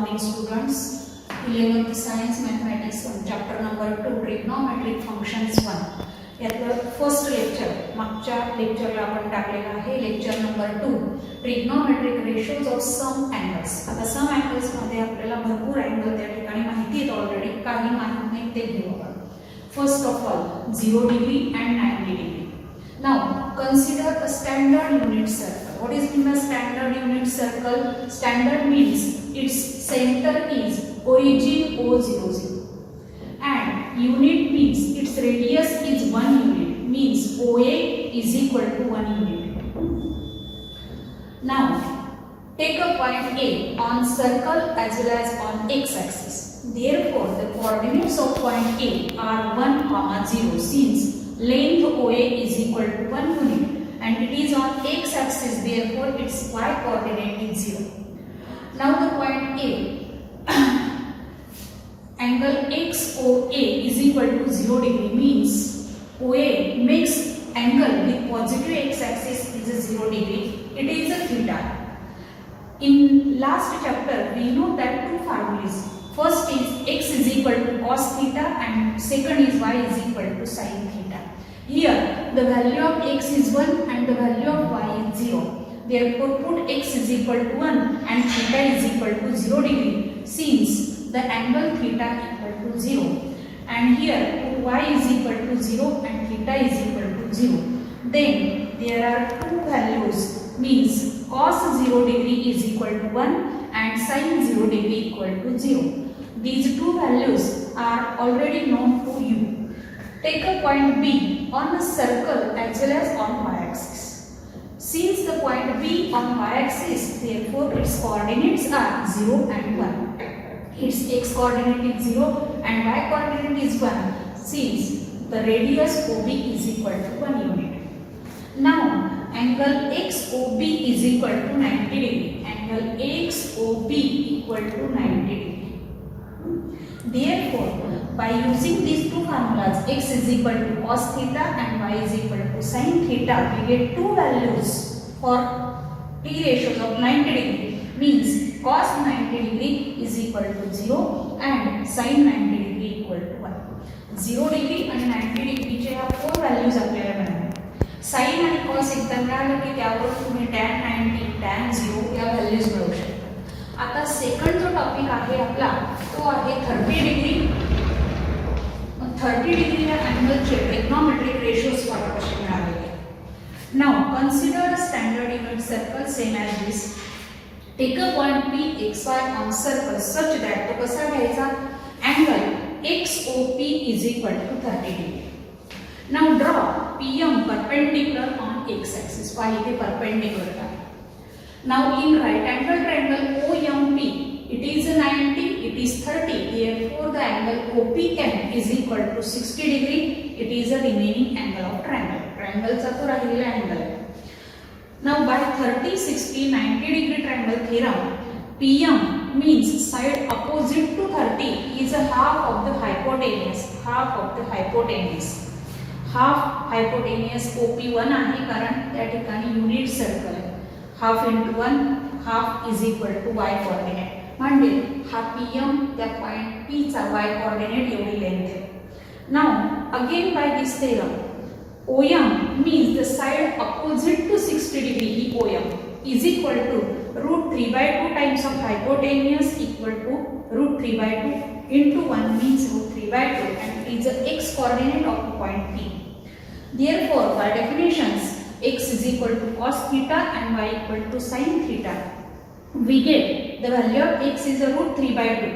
morning students. 11th Science Mathematics 1 chapter number 2 Trigonometric Functions 1 यातलं first lecture मागच्या लेक्चरला आपण टाकलेलं आहे lecture number 2 trigonometric ratios of some angles. आता सम अँगल्स मध्ये आपल्याला भरपूर अँगल त्या ठिकाणी माहिती आहेत ऑलरेडी, काही माहित नाही ते घेऊ आपण. First of all 0 degree and 90 degree. Now consider a standard unit circle. What is mean by standard unit circle? Standard means its center is origin O00 and unit means its radius is 1 unit, means OA is equal to 1 unit. Now take a point A on circle as well as on x axis. Therefore the coordinates of point A are 1, 0 since length OA is equal to 1 unit and it is on x axis, therefore its y coordinate is 0. Now the point A angle XOA is equal to 0 degree means OA makes angle with positive x axis is a 0 degree. It is a theta. In last chapter we know that two formulas. First is x is equal to cos theta and second is y is equal to sin theta. Here the value of x is 1 and the value of y is 0. Therefore put x is equal to 1 and theta is equal to 0 degree since the angle theta equal to 0. And here put y is equal to 0 and theta is equal to 0. Then there are two values means cos 0 degree is equal to 1 and sin 0 degree equal to 0. These two values are already known to you. Take a point B on a circle as well as on y-axis. Since the point B on y-axis, therefore its coordinates are 0 and 1. Its x coordinate is 0 and y coordinate is 1 since the radius OB is equal to 1 unit. Now angle XOB is equal to 90 degree. Angle XOB equal to 90 degree. Therefore, by using these two formulas, x is equal to cos theta and y is equal to sin theta, we get two values for t ratios of 90 degree. Means cos 90 degree is equal to 0 and sin 90 degree equal to 1. 0 degree and 90 degree चे ह्या four values आपल्याला मिळाल्या. sin आणि cos एकदा मिळालं की त्यावरून तुम्ही tan 90, tan 0 या व्हॅल्यूज मिळवू शकता. आता सेकंड जो टॉपिक आहे आपला तो आहे 30 डिग्री. 30 डिग्री या अँगलचे ट्रिग्नोमेट्रिक रेशोज फार कसे मिळालेले. Now consider a standard unit circle same as this. Take a point P XY on circle such that तो कसा घ्यायचा angle XOP is equal to 30 degree. Now draw PM perpendicular on x axis. Why इथे perpendicular आहे. Now in right angle triangle OMP, it is 90, it is 30. Therefore the angle OPM is equal to 60 degree. It is a remaining angle of triangle. Triangle चा तो राहिलेला angle आहे. Now by 30, 60, 90 degree triangle theorem, PM means side opposite to 30 is a half of the hypotenuse. Half of the hypotenuse. Half hypotenuse OP1 आहे कारण त्या ठिकाणी unit circle आहे. Half into 1 half is equal to y coordinate म्हणजे हा PM त्या point P चा y coordinate एवढी लेंथ आहे. Now again by this theorem OM means the side opposite to 60 degree ही OM is equal to √3/2 times of hypotenuse equal to √3/2 into 1 means √3/2 and is the x coordinate of the point P. Therefore by definitions x is equal to cos theta and y equal to sin theta. We get the value of x is a √3/2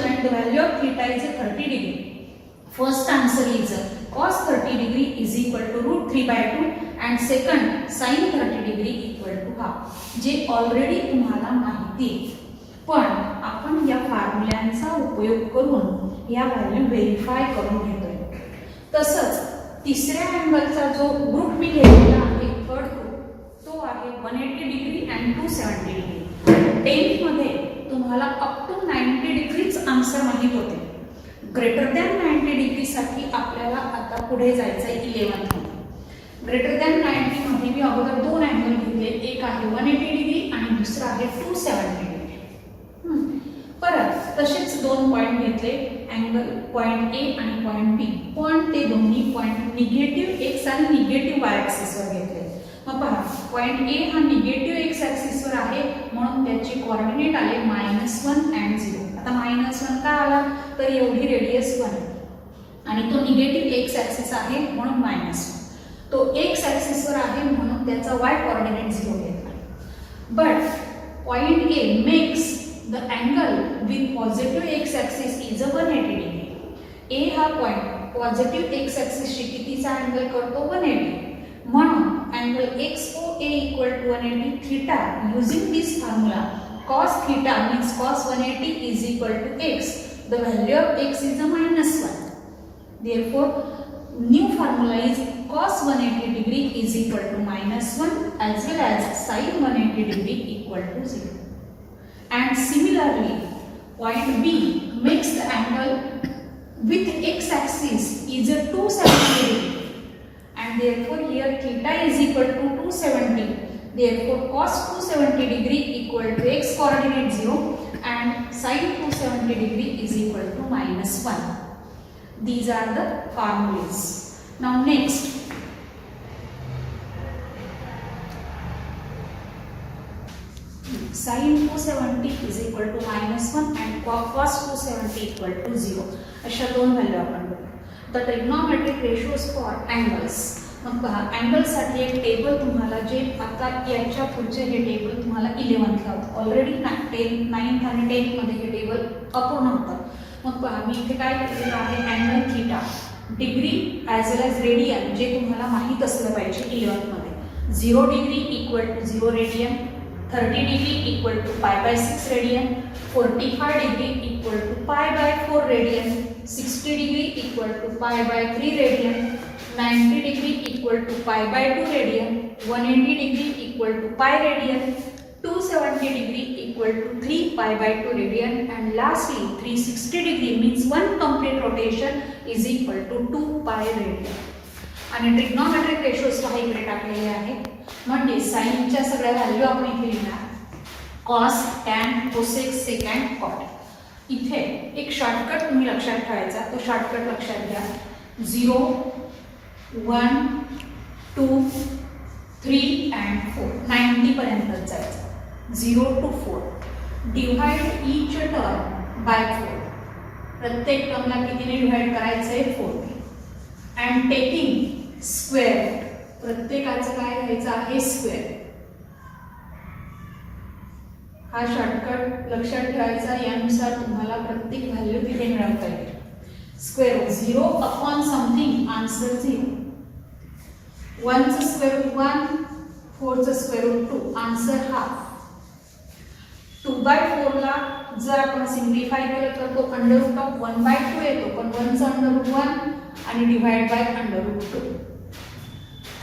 and the value of theta is a 30 degree. First answer is cos 30 degree is equal to √3/2 and second sin 30 degree equal to half. जे already तुम्हाला माहिती आहे पण आपण या फॉर्म्युल्यांचा उपयोग करून या व्हॅल्यू व्हेरीफाय करून घेतोय. तसंच तिसऱ्या अँगलचा जो ग्रुप मी घेतलेला आहे थर्ड ग्रुप तो आहे 180 डिग्री अँड 270 डिग्री. 10th मध्ये तुम्हाला अप टू 90 डिग्रीच आन्सर माहित होते. ग्रेटर दॅन 90 डिग्री साठी आपल्याला आता पुढे जायचं आहे 11th मध्ये. ग्रेटर दॅन 90 मध्ये मी अगोदर दोन अँगल घेतले, एक आहे 180 डिग्री आणि दुसरा आहे 270 डिग्री. परत तसेच दोन पॉईंट घेतले, अँगल पॉईंट ए आणि पॉईंट बी, पण ते दोन्ही पॉईंट निगेटिव्ह एक्स आणि निगेटिव्ह वाय ॲक्सिसवर घेतले. मग पहा, पॉईंट ए हा निगेटिव्ह एक्स ॲक्सिसवर आहे म्हणून त्याचे कोऑर्डिनेट आले -1 and 0. आता -1 का आला, तर एवढी रेडियस 1 आणि तो निगेटिव्ह एक्स ॲक्सिस आहे म्हणून -1. तो एक्स ॲक्सिसवर आहे म्हणून त्याचा वाय कोऑर्डिनेट 0 घेतला. But point A makes the angle with positive X axis is 180 degree. A हा पॉईंट पॉझिटिव्ह एक्स ॲक्सिसशी कितीचा अँगल करतो, 180. म्हणून angle XOA equal to 180 theta. Using this formula, cos theta means cos 180 is equal to x. The value of x is a -1. Therefore, new formula is cos 180 degree is equal to -1 as well as sin 180 degree equal to 0. And similarly, point B makes the angle with x axis is a 270 degree. And therefore here theta is equal to 270. Therefore cos 270 degree equal to x coordinate 0 and sin 270 degree is equal to -1. These are the formulas. Now next, sin 270 is equal to -1 and cos 270 equal to 0. अशा दोन value आपण बघू. The trigonometric ratios for angles. मग पहा, अँगलसाठी एक table तुम्हाला, जे आता याच्या पुढचे हे टेबल तुम्हाला 11th ला होतं. ऑलरेडी 9th आणि 10th मध्ये हे टेबल अपूर्ण होतं. मग पहा, मी इथे काय केलेलं आहे, angle theta degree as well as radian, जे तुम्हाला माहीत असलं पाहिजे 11th मध्ये. 0 degree equal to 0 radian, 30 degree equal to π/6 radian, 45 degree equal to π/4 radian, 60 degree equal to π/3 radian, 90 degree equal to π/2 radian, 180 degree equal to π radian, 270 degree equal to 3 π/2 radian, and lastly 360 degree means one complete rotation is equal to 2 π radian. आणि trigonometric ratios पहा इकडे टाकलेले आहेत. म्हणजे साइनच्या सगळ्या value आपण इथे लिहिणार, cos, tan, cosec, sec, cot. इथे एक शॉर्टकट तुम्ही लक्षात ठेवायचा, तो शॉर्टकट लक्षात घ्या. 0, 1, 2, 3 and 4, 90 पर्यंत जायचं. 0 to 4. Divide each term by 4. प्रत्येक टर्मला कितीने डिव्हाइड करायचंय, 4. अँड टेकिंग स्क्वेअर, प्रत्येकाचं काय घ्यायचं आहे, स्क्वेअर. हा शॉर्टकट लक्षात ठेवायचा, यानुसार तुम्हाला प्रत्येक व्हॅल्यू तिथे मिळवता येईल. Square 0 upon something, answer 0. 1चं स्क्वेअर रूट 1, 4चं स्क्वेअर रूट 2, आन्सर हाफ. 2/4 ला जर आपण सिम्प्लिफाय केलं तर तो √1/2 येतो, पण 1चं √1 आणि डिवाइड बाय √2.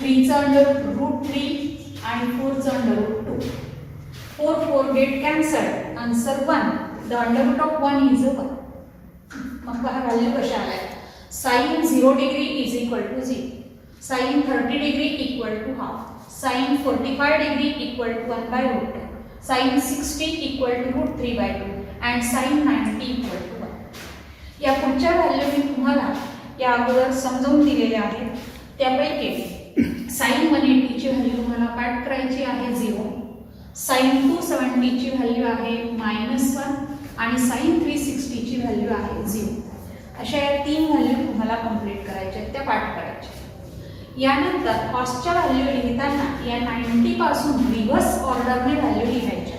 3चं √3 आणि 4चं √2. 4 get cancel, answer 1. The √1 is 1. मग पहा व्हॅल्यू कशा आल्या. Sine 0 degree is equal to 0, sine 30 degree equal to half, sine 45 degree equal to 1/√2, sine 60 equal to √3/2 and sine 90 equal to 1. या पुढच्या व्हॅल्यू मी तुम्हाला या अगोदर समजावून दिलेल्या आहेत. त्यापैकी साइन 180 ची व्हॅल्यू तुम्हाला पाठ करायची आहे 0, साइन 270 ची व्हॅल्यू आहे -1 आणि साइन 360 ची व्हॅल्यू आहे 0. अशा या 3 व्हॅल्यू तुम्हाला कंप्लीट करायच्या आहेत, त्या पाठ करायच्या. यानंतर कॉसच्या व्हॅल्यू लिहिताना या 90 पासून रिव्हर्स ऑर्डरने व्हॅल्यू लिहायच्या.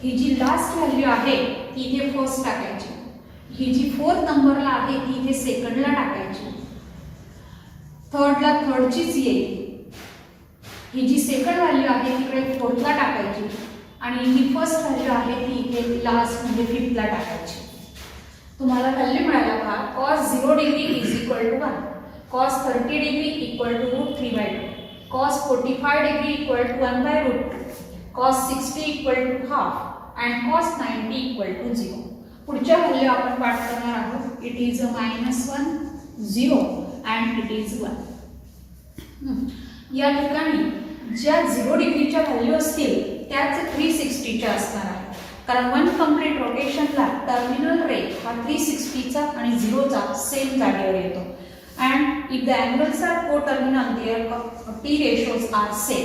ही जी लास्ट व्हॅल्यू आहे ती इथे फर्स्ट टाकायची, ही जी 4th नंबरला आहे ती इथे सेकंडला टाकायची, थर्डला थर्डचीच येईल. ही जी सेकंड व्हॅल्यू आहे तिकडे 4thला टाकायची आणि ही फर्स्ट व्हॅल्यू आहे ती इथे लास्ट म्हणजे 5thला टाकायची. तुम्हाला व्हॅल्यू मिळाला पहा. cos 0 degree is equal to 1, cos 30 degree equal to √3/2, cos 45 degree equal to 1/√2, cos 60 equal to half and cos 90 equal to 0. पुढच्या व्हॅल्यू आपण पाठ करणार आहोत. It is -1, 0 and it is 1. या ठिकाणी ज्या 0 डिग्रीच्या व्हॅल्यू असतील त्याच 360च्या असणार आहे, कारण वन कंप्लीट रोटेशनला टर्मिनल रे हा 360चा आणि 0चा सेम जागेवर येतो. And if the angles are coterminal their T ratios are same.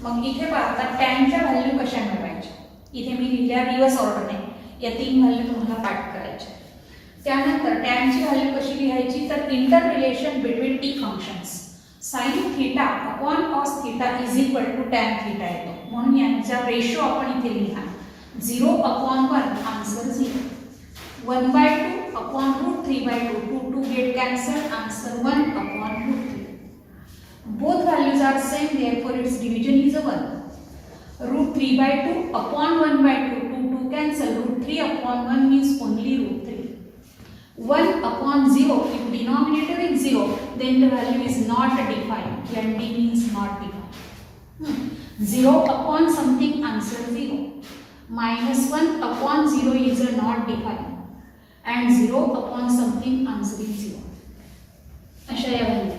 मग इथे पाहता टॅनच्या व्हॅल्यू कशा मिळवायच्या, इथे मी लिहिल्या रिव्हर्स ऑर्डरने. या 3 व्हॅल्यू तुम्हाला पाठ करायच्या. त्यानंतर टॅनची व्हॅल्यू कशी लिहायची, तर inter relation between T functions sine theta upon cos theta is equal to tan theta येतो. म्हणून यांचा रेशो आपण इथे लिहा 0/1 answer 0, 1/2 upon root 3/2 2 get cancelled, answer 1/√3. Both values are same, therefore its division is a 1. Root 3/2 upon 1/2 2 cancel, root 3/1 means only root 3. 1/0, if denominator is 0 then the value is not defined, and d means not defined. 0 upon something, answer 0. -1/0 is a not defined, and 0 upon something, answer is 0. अशा या value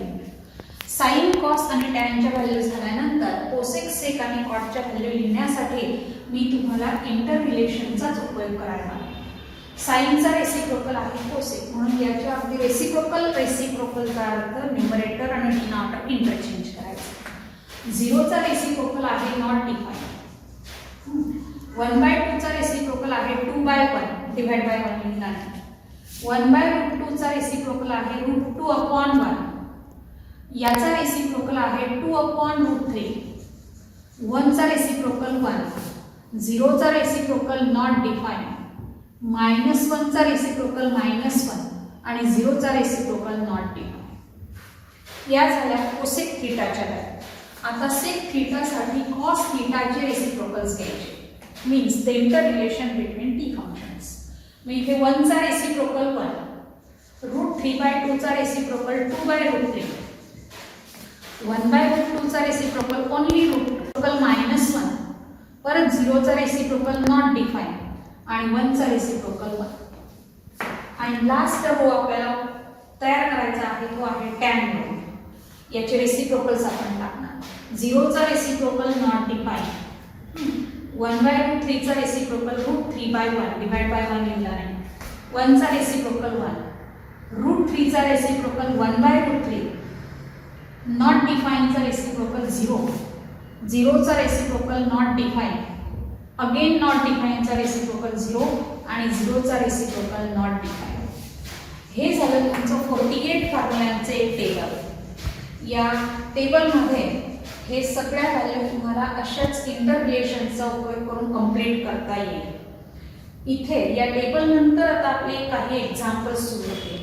sine cos आणि टॅनच्या value झाल्यानंतर cosec सेक आणि कॉटच्या value लिहिण्यासाठी मी तुम्हाला inter रिलेशनचाच उपयोग करायला आहे. साइनचा रेसिप्रोकल आहे कोसेक, म्हणून याच्या अगदी रेसिप्रोकलचा अर्थ न्यूमरेटर आणि डिनॉमिनेटर इंटरचेंज करायचा. 0चा रेसिप्रोकल आहे नॉट डिफाईन. 1/2चा रेसिप्रोकल आहे 2/1 डिवाइड बाय 1 लिहिला आहे. 1/√2चा रेसिप्रोकल आहे √2/1. याचा रेसिप्रोकल आहे 2/√3. 1चा रेसिप्रोकल 1, 0चा रेसिप्रोकल नॉट डिफाईन, -1चा रेसिप्रोकल -1 आणि 0चा रेसिप्रोकल नॉट डिफाईन. या झाल्या कोसेक थीटाच्या व्हॅल्यू. आता सेक थीटासाठी कॉस थीटाचे रेसिप्रोकल्स घ्यायचे, means the inter relation between T functions. मी इथे 1चा रेसिप्रोकल 1, रूट 3/2चा रेसिप्रोकल 2/√3, 1/√2चा रेसिप्रोकल ओनली रूट -1, परत 0चा रेसिप्रोकल नॉट डिफाईन आणि 1चा रेसिप्रोकल 1. आणि लास्ट रो आपल्याला तयार करायचा आहे तो आहे टॅन रो. याचे रेसिप्रोकल्स आपण टाकणार. 0चा रेसिप्रोकल नॉट डिफाईन, 1/√3चा रेसिप्रोकल √3/1 डिवाइड बाय 1 लिहिला आहे. 1चा रेसिप्रोकल 1, √3चा रेसिप्रोकल 1/√3, नॉट डिफाईनचा रेसिप्रोकल 0, 0चा reciprocal not define, again not डिफाईनचा रेसिप्रोकल 0 आणि 0चा रेसिप्रोकल नॉट डिफाईन. हे झालं तुमचं 48 फॉर्म्युलांचे एक टेबल. या टेबलमध्ये हे सगळ्या व्हॅल्यू तुम्हाला अशाच इंटर रिलेशनचा उपयोग करून कंप्लीट करता येईल. इथे या टेबल नंतर आता आपले काही एक्झाम्पल्स सुरू होतील.